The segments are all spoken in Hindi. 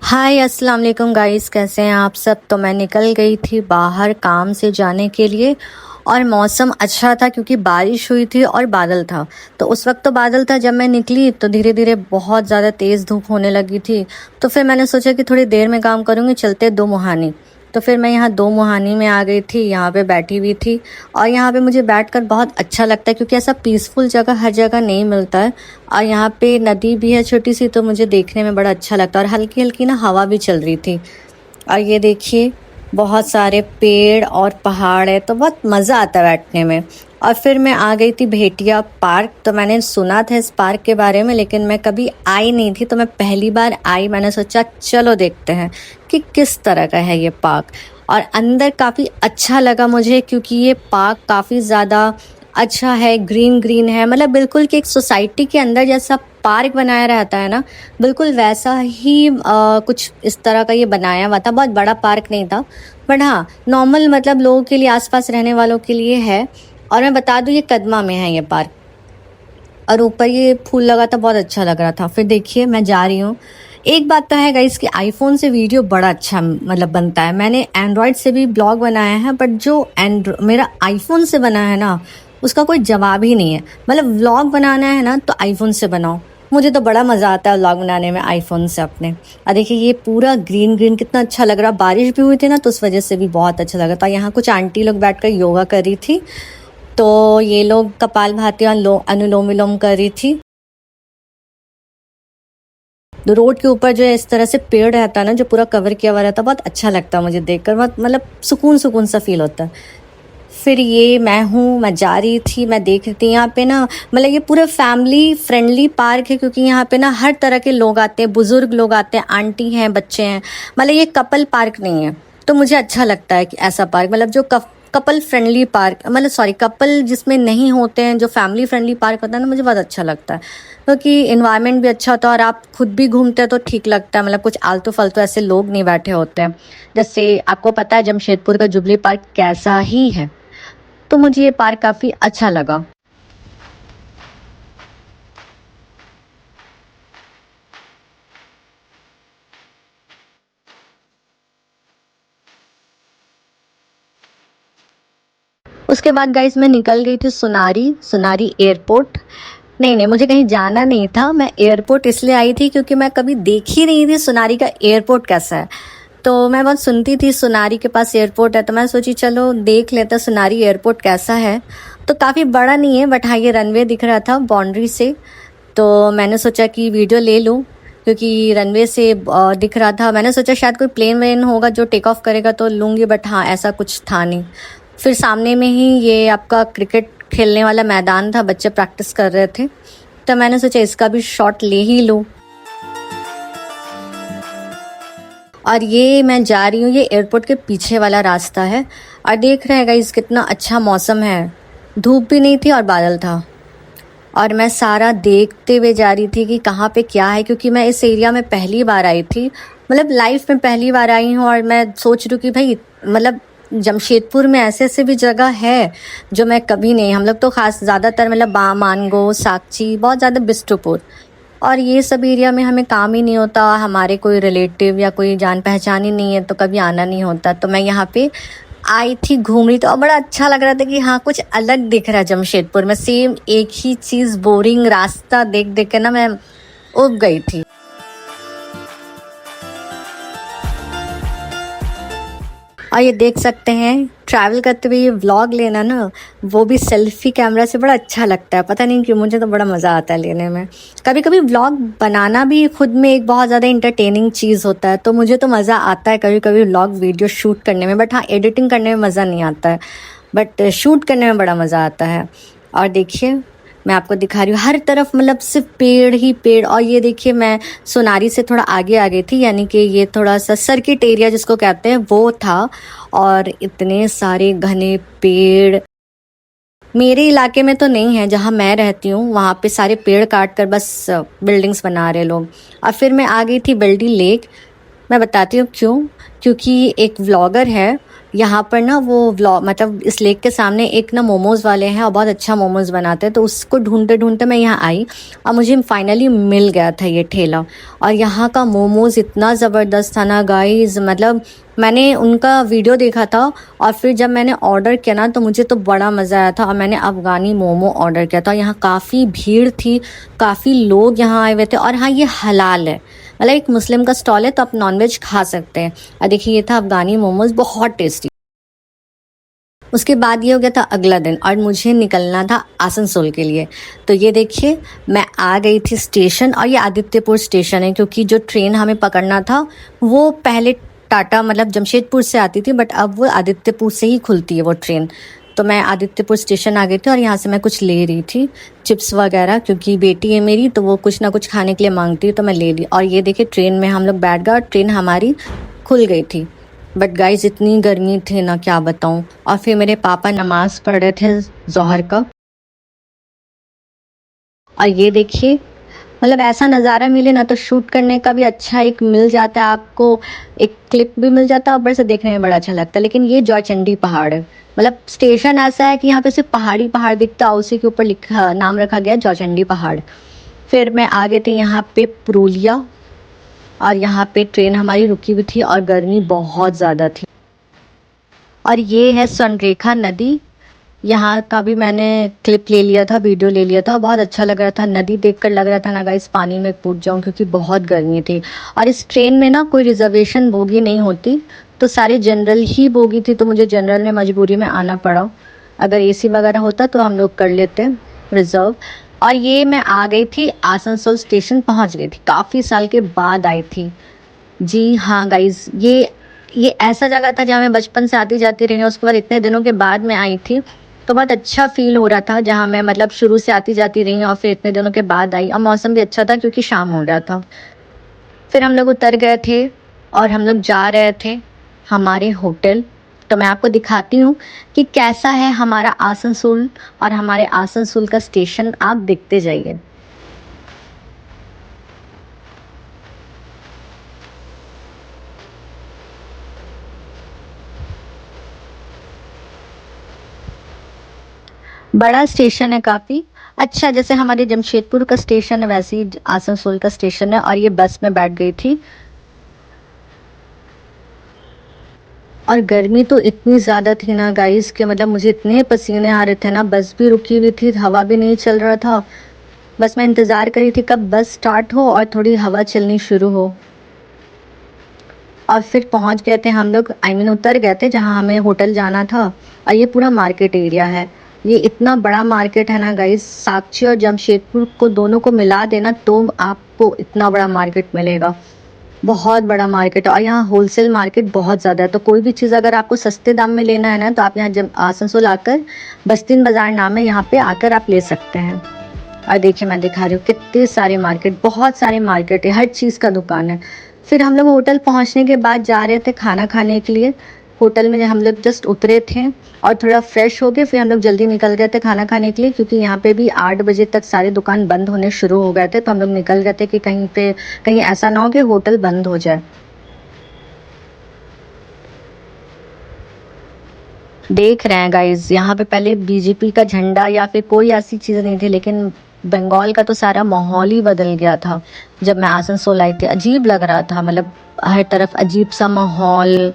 हाय अस्सलाम वालेकुम गाइस, कैसे हैं आप सब। तो मैं निकल गई थी बाहर काम से जाने के लिए और मौसम अच्छा था क्योंकि बारिश हुई थी और बादल था। तो उस वक्त तो बादल था, जब मैं निकली तो धीरे धीरे बहुत ज़्यादा तेज़ धूप होने लगी थी। तो फिर मैंने सोचा कि थोड़ी देर में काम करूँगी, चलते दो मुहानी। तो फिर मैं यहाँ दो मुहानी में आ गई थी, यहाँ पे बैठी हुई थी। और यहाँ पे मुझे बैठकर बहुत अच्छा लगता है क्योंकि ऐसा पीसफुल जगह हर जगह नहीं मिलता है। और यहाँ पे नदी भी है छोटी सी, तो मुझे देखने में बड़ा अच्छा लगता है और हल्की हल्की ना हवा भी चल रही थी। और ये देखिए, बहुत सारे पेड़ और पहाड़ है, तो बहुत मज़ा आता है बैठने में। और फिर मैं आ गई थी भेटिया पार्क। तो मैंने सुना था इस पार्क के बारे में, लेकिन मैं कभी आई नहीं थी, तो मैं पहली बार आई। मैंने सोचा चलो देखते हैं कि किस तरह का है ये पार्क। और अंदर काफ़ी अच्छा लगा मुझे क्योंकि ये पार्क काफ़ी ज़्यादा अच्छा है, ग्रीन ग्रीन है। मतलब बिल्कुल कि एक सोसाइटी के अंदर जैसा पार्क बनाया रहता है ना, बिल्कुल वैसा ही कुछ इस तरह का ये बनाया हुआ था। बहुत बड़ा पार्क नहीं था, बट हाँ नॉर्मल, मतलब लोगों के लिए, आसपास रहने वालों के लिए है। और मैं बता दूँ, ये कदमा में है ये पार्क। और ऊपर ये फूल लगा था, बहुत अच्छा लग रहा था। फिर देखिए मैं जा रही हूँ। एक बात तो है गाइस कि आईफोन से वीडियो बड़ा अच्छा मतलब बनता है। मैंने एंड्रॉयड से भी ब्लॉग बनाया है, बट जो मेरा आईफोन से बना है ना, उसका कोई जवाब ही नहीं है। मतलब व्लॉग बनाना है ना तो आईफोन से बनाओ। मुझे तो बड़ा मज़ा आता है व्लॉग बनाने में आईफोन से अपने। और देखिए ये पूरा ग्रीन ग्रीन कितना अच्छा लग रहा। बारिश भी हुई थी ना, तो उस वजह से भी बहुत अच्छा लग रहा था। यहाँ कुछ आंटी लोग बैठकर योगा कर रही थी, तो ये लोग कपालभाति और अनुलोम विलोम कर रही थी। तो रोड के ऊपर जो है इस तरह से पेड़ रहता है ना, जो पूरा कवर किया हुआ रहता है, बहुत अच्छा लगता है मुझे देखकर। बहुत मतलब सुकून सुकून सा फील होता है। फिर ये मैं जा रही थी, मैं देख रही थी यहाँ पे ना, मतलब ये पूरा फैमिली फ्रेंडली पार्क है क्योंकि यहाँ पे ना हर तरह के लोग आते हैं, बुजुर्ग लोग आते हैं, आंटी हैं, बच्चे हैं। मतलब ये कपल पार्क नहीं है। तो मुझे अच्छा लगता है कि ऐसा पार्क, मतलब जो कपल फ्रेंडली पार्क, मतलब सॉरी कपल जिसमें नहीं होते हैं, जो फैमिली फ्रेंडली पार्क होता है ना, मुझे बहुत अच्छा लगता है क्योंकि इन्वायरमेंट भी अच्छा होता है और आप खुद भी घूमते हैं तो ठीक लगता है। मतलब कुछ आलतू फालतू ऐसे लोग नहीं बैठे होते हैं। जैसे आपको पता है जमशेदपुर का जुबली पार्क कैसा ही है। तो मुझे ये पार्क काफ़ी अच्छा लगा। उसके बाद गाइस मैं निकल गई थी सुनारी एयरपोर्ट। नहीं, मुझे कहीं जाना नहीं था। मैं एयरपोर्ट इसलिए आई थी क्योंकि मैं कभी देखी नहीं थी सुनारी का एयरपोर्ट कैसा है। तो मैं बहुत सुनती थी सुनारी के पास एयरपोर्ट है, तो मैं सोची चलो देख लेते सुनारी एयरपोर्ट कैसा है। तो काफ़ी बड़ा नहीं है, बट हाँ ये रनवे दिख रहा था बाउंड्री से। तो मैंने सोचा कि वीडियो ले लूँ क्योंकि रनवे से दिख रहा था। मैंने सोचा शायद कोई प्लेन वेन होगा जो टेक ऑफ करेगा तो लूँगी, बट हाँ ऐसा कुछ था नहीं। फिर सामने में ही ये आपका क्रिकेट खेलने वाला मैदान था, बच्चे प्रैक्टिस कर रहे थे, तो मैंने सोचा इसका भी शॉट ले ही लूँ। और ये मैं जा रही हूँ, ये एयरपोर्ट के पीछे वाला रास्ता है। और देख रहे हैं गाइस कितना अच्छा मौसम है, धूप भी नहीं थी और बादल था। और मैं सारा देखते हुए जा रही थी कि कहाँ पे क्या है, क्योंकि मैं इस एरिया में पहली बार आई थी, मतलब लाइफ में पहली बार आई हूँ। और मैं सोच रही हूँ कि भाई मतलब जमशेदपुर में ऐसे ऐसे भी जगह है जो मैं कभी नहीं, हम लोग तो खास ज़्यादातर मतलब मानगो, साकची, बहुत ज़्यादा बिष्टुपुर, और ये सब एरिया में हमें काम ही नहीं होता। हमारे कोई रिलेटिव या कोई जान पहचान ही नहीं है, तो कभी आना नहीं होता। तो मैं यहाँ पे आई थी, घूम रही, तो और बड़ा अच्छा लग रहा था कि हाँ कुछ अलग दिख रहा है जमशेदपुर में। सेम एक ही चीज़, बोरिंग रास्ता देख देख के ना मैं उब गई थी। और ये देख सकते हैं, ट्रैवल करते हुए ये व्लॉग लेना ना, वो भी सेल्फी कैमरा से, बड़ा अच्छा लगता है। पता नहीं क्यों, मुझे तो बड़ा मज़ा आता है लेने में। कभी कभी व्लॉग बनाना भी खुद में एक बहुत ज़्यादा इंटरटेनिंग चीज़ होता है, तो मुझे तो मज़ा आता है कभी कभी व्लॉग वीडियो शूट करने में। बट हाँ एडिटिंग करने में मज़ा नहीं आता है, बट शूट करने में बड़ा मज़ा आता है। और देखिए मैं आपको दिखा रही हूँ, हर तरफ मतलब सिर्फ पेड़ ही पेड़। और ये देखिए मैं सोनारी से थोड़ा आगे आ गई थी, यानी कि ये थोड़ा सा सर्किट एरिया जिसको कहते हैं वो था। और इतने सारे घने पेड़ मेरे इलाके में तो नहीं है, जहाँ मैं रहती हूँ वहाँ पे सारे पेड़ काट कर बस बिल्डिंग्स बना रहे लोग। और फिर मैं आ गई थी बेल्डी लेक। मैं बताती हूँ क्यों, क्योंकि एक व्लॉगर है यहाँ पर ना वो व्लॉग मतलब इस लेक के सामने एक ना मोमोज़ वाले हैं और बहुत अच्छा मोमोज़ बनाते हैं, तो उसको ढूंढते ढूंढते मैं यहाँ आई और मुझे फाइनली मिल गया था ये ठेला। और यहाँ का मोमोज़ इतना ज़बरदस्त था ना गाइस, मतलब मैंने उनका वीडियो देखा था और फिर जब मैंने ऑर्डर किया ना तो मुझे तो बड़ा मज़ा आया था। और मैंने अफ़गानी मोमो ऑर्डर किया था। यहाँ काफ़ी भीड़ थी, काफ़ी लोग यहाँ आए हुए थे। और हाँ, ये हलाल है, मतलब एक मुस्लिम का स्टॉल है तो आप नॉनवेज खा सकते हैं। और देखिए ये था अफ़गानी मोमोज़, बहुत टेस्टी। उसके बाद ये हो गया था अगला दिन और मुझे निकलना था आसनसोल के लिए। तो ये देखिए मैं आ गई थी स्टेशन, और ये आदित्यपुर स्टेशन है क्योंकि जो ट्रेन हमें पकड़ना था वो पहले टाटा मतलब जमशेदपुर से आती थी, बट अब वो आदित्यपुर से ही खुलती है वो ट्रेन। तो मैं आदित्यपुर स्टेशन आ गई थी और यहाँ से मैं कुछ ले रही थी, चिप्स वगैरह, क्योंकि बेटी है मेरी तो वो कुछ ना कुछ खाने के लिए मांगती है, तो मैं ले ली। और ये देखिए ट्रेन में हम लोग बैठ गए और ट्रेन हमारी खुल गई थी। बट गाइस इतनी गर्मी थी ना, क्या बताऊं। और फिर मेरे पापा नमाज पढ़ रहे थे जोहर का। और ये देखिए, मतलब ऐसा नज़ारा मिले ना तो शूट करने का भी अच्छा एक मिल जाता है आपको, एक क्लिप भी मिल जाता है, ऊपर से देखने में बड़ा अच्छा लगता है। लेकिन ये जौचंडी पहाड़ है, मतलब स्टेशन ऐसा है कि यहाँ पे सिर्फ पहाड़ी पहाड़ दिखता है, उसी के ऊपर लिखा नाम रखा गया जौचंडी पहाड़। फिर मैं आ गई थी यहाँ पे पुरुलिया, और यहाँ पे ट्रेन हमारी रुकी हुई थी और गर्मी बहुत ज़्यादा थी। और ये है स्वर्णरेखा नदी, यहाँ का भी मैंने क्लिप ले लिया था, वीडियो ले लिया था, बहुत अच्छा लग रहा था। नदी देखकर लग रहा था ना गाइस पानी में कूद जाऊँ, क्योंकि बहुत गर्मी थी। और इस ट्रेन में ना कोई रिजर्वेशन बोगी नहीं होती, तो सारे जनरल ही बोगी थी, तो मुझे जनरल में मजबूरी में आना पड़ा। अगर एसी वगैरह होता तो हम लोग कर लेते रिजर्व। और ये मैं आ गई थी आसनसोल स्टेशन, पहुँच गई थी, काफ़ी साल के बाद आई थी। जी हाँ गाइस, ये ऐसा जगह था जहाँ मैं बचपन से आती जाती रही हूँ, उसके बाद इतने दिनों के बाद मैं आई थी, तो बहुत अच्छा फ़ील हो रहा था। जहाँ मैं मतलब शुरू से आती जाती रही हूँ और फिर इतने दिनों के बाद आई, और मौसम भी अच्छा था क्योंकि शाम हो रहा था। फिर हम लोग उतर गए थे और हम लोग जा रहे थे हमारे होटल। तो मैं आपको दिखाती हूँ कि कैसा है हमारा आसनसोल, और हमारे आसनसोल का स्टेशन आप देखते जाइए। बड़ा स्टेशन है काफ़ी। अच्छा, जैसे हमारे जमशेदपुर का स्टेशन है वैसे ही आसनसोल का स्टेशन है। और ये बस में बैठ गई थी, और गर्मी तो इतनी ज़्यादा थी ना गाइस कि मतलब मुझे इतने पसीने आ रहे थे ना। बस भी रुकी हुई थी, हवा भी नहीं चल रहा था। बस मैं इंतज़ार कर रही थी कब बस स्टार्ट हो और थोड़ी हवा चलनी शुरू हो। और फिर पहुंच गए थे हम लोग, आई मीन उतर गए थे जहां हमें होटल जाना था। और ये पूरा मार्केट एरिया है। ये इतना बड़ा मार्केट है ना गाइस, साक्षी और जमशेदपुर को दोनों को मिला देना तो आपको इतना बड़ा मार्केट मिलेगा। बहुत बड़ा मार्केट है, और यहाँ होलसेल मार्केट बहुत ज़्यादा है। तो कोई भी चीज़ अगर आपको सस्ते दाम में लेना है ना, तो आप यहाँ जब आसनसोल आकर, बस्तीन बाज़ार नाम है, यहाँ पे आकर आप ले सकते हैं। और देखिए मैं दिखा रही हूँ कितने सारे मार्केट, बहुत सारे मार्केट है, हर चीज़ का दुकान है। फिर हम लोग होटल पहुँचने के बाद जा रहे थे खाना खाने के लिए। होटल में हम लोग जस्ट उतरे थे और थोड़ा फ्रेश हो गए, फिर हम लोग जल्दी निकल गए थे खाना खाने के लिए, क्योंकि यहाँ पे भी 8 बजे तक सारे दुकान बंद होने शुरू हो गए थे। तो हम लोग निकल गए थे कि कहीं ऐसा ना हो कि होटल बंद हो जाए। देख रहे हैं गाइज, यहाँ पे पहले बीजेपी का झंडा या फिर कोई ऐसी चीज़ नहीं थी, लेकिन बंगाल का तो सारा माहौल ही बदल गया था। जब मैं आसनसोल आई थी अजीब लग रहा था, मतलब हर तरफ अजीब सा माहौल,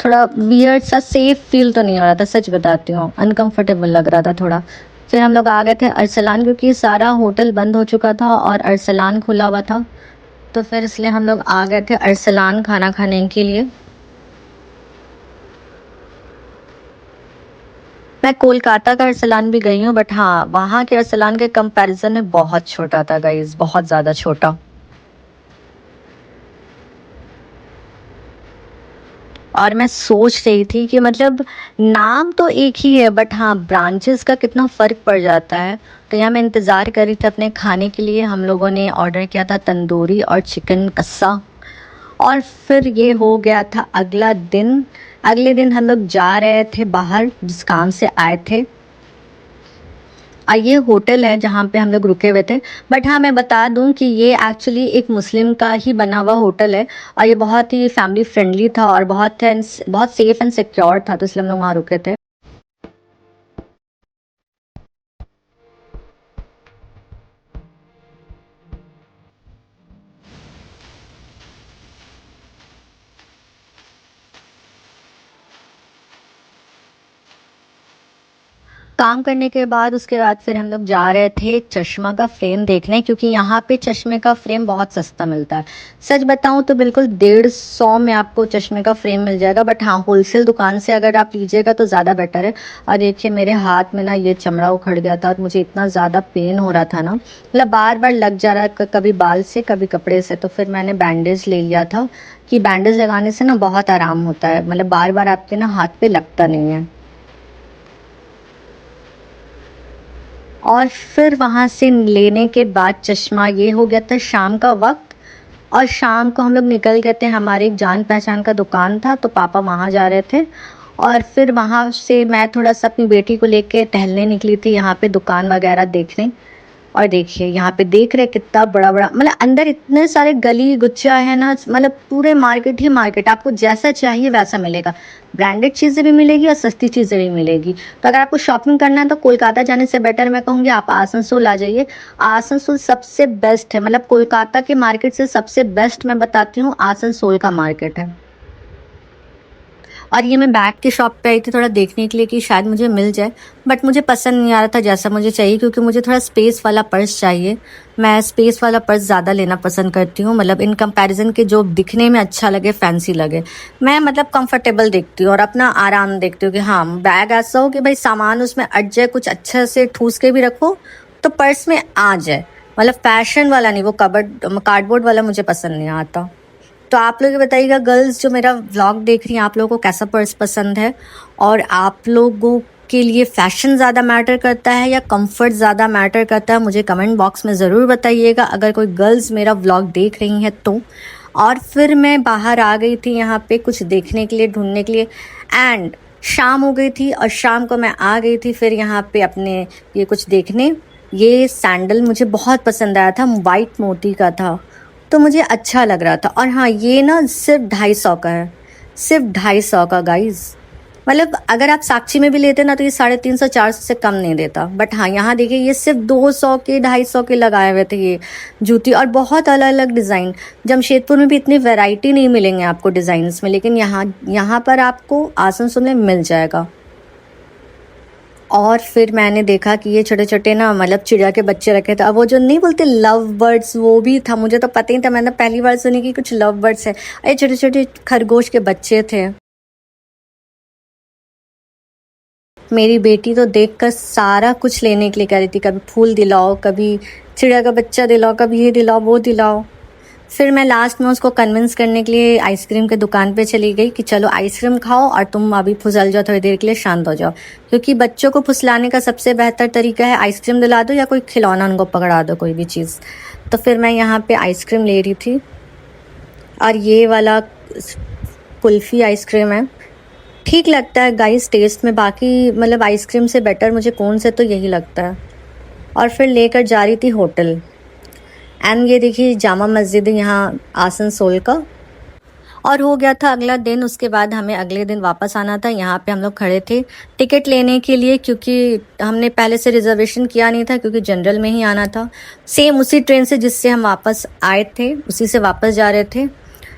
थोड़ा वियर्ड सा, सेफ फील तो नहीं हो रहा था, सच बताती हूँ, अनकंफर्टेबल लग रहा था थोड़ा। फिर हम लोग आ गए थे अरसलान, क्योंकि सारा होटल बंद हो चुका था और अरसलान खुला हुआ था। तो फिर इसलिए हम लोग आ गए थे अरसलान खाना खाने के लिए। मैं कोलकाता का अरसलान भी गई हूँ, बट हाँ वहाँ के अरसलान के कंपैरिजन में बहुत छोटा था गाइज, बहुत ज़्यादा छोटा। और मैं सोच रही थी कि मतलब नाम तो एक ही है, बट हाँ ब्रांचेस का कितना फ़र्क पड़ जाता है। तो यहाँ मैं इंतज़ार कर रही थी अपने खाने के लिए। हम लोगों ने ऑर्डर किया था तंदूरी और चिकन कस्सा। और फिर ये हो गया था अगला दिन। अगले दिन हम लोग जा रहे थे बाहर, जिस काम से आए थे। और ये होटल है जहाँ पे हम लोग रुके हुए थे। बट हाँ, मैं बता दूँ कि ये एक्चुअली एक मुस्लिम का ही बना हुआ होटल है और ये बहुत ही फैमिली फ्रेंडली था और बहुत सेफ एंड सिक्योर था, तो इसलिए हम लोग वहाँ रुके थे। काम करने के बाद उसके बाद फिर हम लोग जा रहे थे चश्मा का फ्रेम देखने, क्योंकि यहाँ पे चश्मे का फ्रेम बहुत सस्ता मिलता है। सच बताऊँ तो बिल्कुल 150 में आपको चश्मे का फ्रेम मिल जाएगा, बट हाँ, होलसेल दुकान से अगर आप लीजिएगा तो ज़्यादा बेटर है। और देखिए मेरे हाथ में ना ये चमड़ा उखड़ गया था और मुझे इतना ज़्यादा पेन हो रहा था ना, मतलब बार बार लग जा रहा है, कभी बाल से कभी कपड़े से। तो फिर मैंने बैंडेज ले लिया था कि बैंडेज लगाने से ना बहुत आराम होता है, मतलब बार बार आपके ना हाथ पे लगता नहीं है। और फिर वहाँ से लेने के बाद चश्मा, ये हो गया था शाम का वक्त। और शाम को हम लोग निकल गए थे, हमारे एक जान पहचान का दुकान था तो पापा वहाँ जा रहे थे। और फिर वहाँ से मैं थोड़ा सा अपनी बेटी को लेके टहलने निकली थी, यहाँ पे दुकान वगैरह देखने। और देखिए यहाँ पे देख रहे कितना बड़ा बड़ा, मतलब अंदर इतने सारे गली गुच्छा है ना, मतलब पूरे मार्केट ही मार्केट, आपको जैसा चाहिए वैसा मिलेगा। ब्रांडेड चीज़ें भी मिलेगी और सस्ती चीज़ें भी मिलेगी। तो अगर आपको शॉपिंग करना है तो कोलकाता जाने से बेटर मैं कहूँगी आप आसनसोल आ जाइए। आसनसोल सबसे बेस्ट है, मतलब कोलकाता के मार्केट से सबसे बेस्ट मैं बताती हूँ आसनसोल का मार्केट है। और ये मैं बैग की शॉप पे आई थी थोड़ा देखने के लिए कि शायद मुझे मिल जाए, बट मुझे पसंद नहीं आ रहा था जैसा मुझे चाहिए, क्योंकि मुझे थोड़ा स्पेस वाला पर्स चाहिए। मैं स्पेस वाला पर्स ज़्यादा लेना पसंद करती हूँ, मतलब इन कंपैरिजन के जो दिखने में अच्छा लगे, फैंसी लगे। मैं मतलब कंफर्टेबल देखती हूँ और अपना आराम देखती हूँ कि हाँ, बैग ऐसा हो कि भाई सामान उसमें अट जाए, कुछ अच्छे से ठूस के भी रखो तो पर्स में आ जाए। मतलब फैशन वाला नहीं, वो कबर्ड कार्डबोर्ड वाला मुझे पसंद नहीं आता। तो आप लोग ये बताइएगा गर्ल्स जो मेरा व्लॉग देख रही हैं, आप लोगों को कैसा पर्स पसंद है? और आप लोगों के लिए फ़ैशन ज़्यादा मैटर करता है या कंफर्ट ज़्यादा मैटर करता है? मुझे कमेंट बॉक्स में ज़रूर बताइएगा अगर कोई गर्ल्स मेरा व्लॉग देख रही हैं तो। और फिर मैं बाहर आ गई थी यहाँ पे कुछ देखने के लिए, ढूंढने के लिए। एंड शाम हो गई थी और शाम को मैं आ गई थी फिर यहाँ पे अपने ये कुछ देखने। ये सैंडल मुझे बहुत पसंद आया था, वाइट मोती का था, तो मुझे अच्छा लग रहा था। और हाँ, ये ना सिर्फ 250 का है, सिर्फ 250 का गाइज। मतलब अगर आप साक्षी में भी लेते ना तो ये 350 400 से कम नहीं देता। बट हाँ, यहाँ देखिए ये सिर्फ 200 के 250 के लगाए हुए थे ये जूती, और बहुत अलग अलग डिज़ाइन। जमशेदपुर में भी इतनी वैरायटी नहीं मिलेंगे आपको डिज़ाइंस में, लेकिन यहाँ यहाँ पर आपको आसनसोल में मिल जाएगा। और फिर मैंने देखा कि ये छोटे छोटे ना, मतलब चिड़िया के बच्चे रखे थे। अब वो जो नहीं बोलते लव बर्ड्स, वो भी था। मुझे तो पता ही था, मैंने पहली बार सुनी कि कुछ लव बर्ड्स है। ये छोटे छोटे खरगोश के बच्चे थे। मेरी बेटी तो देखकर सारा कुछ लेने के लिए कह रही थी, कभी फूल दिलाओ, कभी चिड़िया का बच्चा दिलाओ, कभी ये दिलाओ वो दिलाओ। फिर मैं लास्ट में उसको कन्विंस करने के लिए आइसक्रीम के दुकान पे चली गई कि चलो आइसक्रीम खाओ और तुम अभी फुसल जाओ, थोड़ी देर के लिए शांत हो जाओ। क्योंकि बच्चों को फुसलाने का सबसे बेहतर तरीका है आइसक्रीम दिला दो या कोई खिलौना उनको पकड़ा दो, कोई भी चीज़। तो फिर मैं यहाँ पे आइसक्रीम ले रही थी और ये वाला कुल्फ़ी आइसक्रीम है। ठीक लगता है गाइस टेस्ट में, बाकी मतलब आइसक्रीम से बेटर मुझे कौन से तो यही लगता है। और फिर लेकर जा रही थी होटल। एंड ये देखिए जामा मस्जिद यहाँ आसनसोल का। और हो गया था अगला दिन, उसके बाद हमें अगले दिन वापस आना था। यहाँ पे हम लोग खड़े थे टिकट लेने के लिए, क्योंकि हमने पहले से रिजर्वेशन किया नहीं था, क्योंकि जनरल में ही आना था। सेम उसी ट्रेन से जिससे हम वापस आए थे, उसी से वापस जा रहे थे।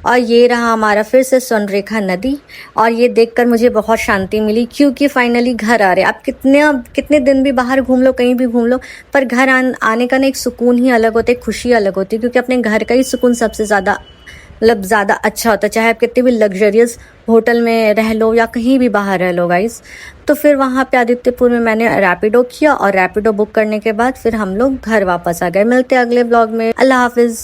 और ये रहा हमारा फिर से स्वर्णरेखा नदी। और ये देखकर मुझे बहुत शांति मिली, क्योंकि फाइनली घर आ रहे। आप कितने दिन भी बाहर घूम लो, कहीं भी घूम लो, पर घर आने का ना एक सुकून ही अलग होता है, खुशी अलग होती है। क्योंकि अपने घर का ही सुकून सबसे ज़्यादा, मतलब ज़्यादा अच्छा होता है, चाहे आप कितने भी लग्जरियस होटल में रह लो या कहीं भी बाहर रह लो गाइस। तो फिर वहाँ पे आदित्यपुर में मैंने रैपिडो किया और रैपिडो बुक करने के बाद फिर हम लोग घर वापस आ गए। मिलते हैं अगले ब्लॉग में। अल्लाह हाफिज़।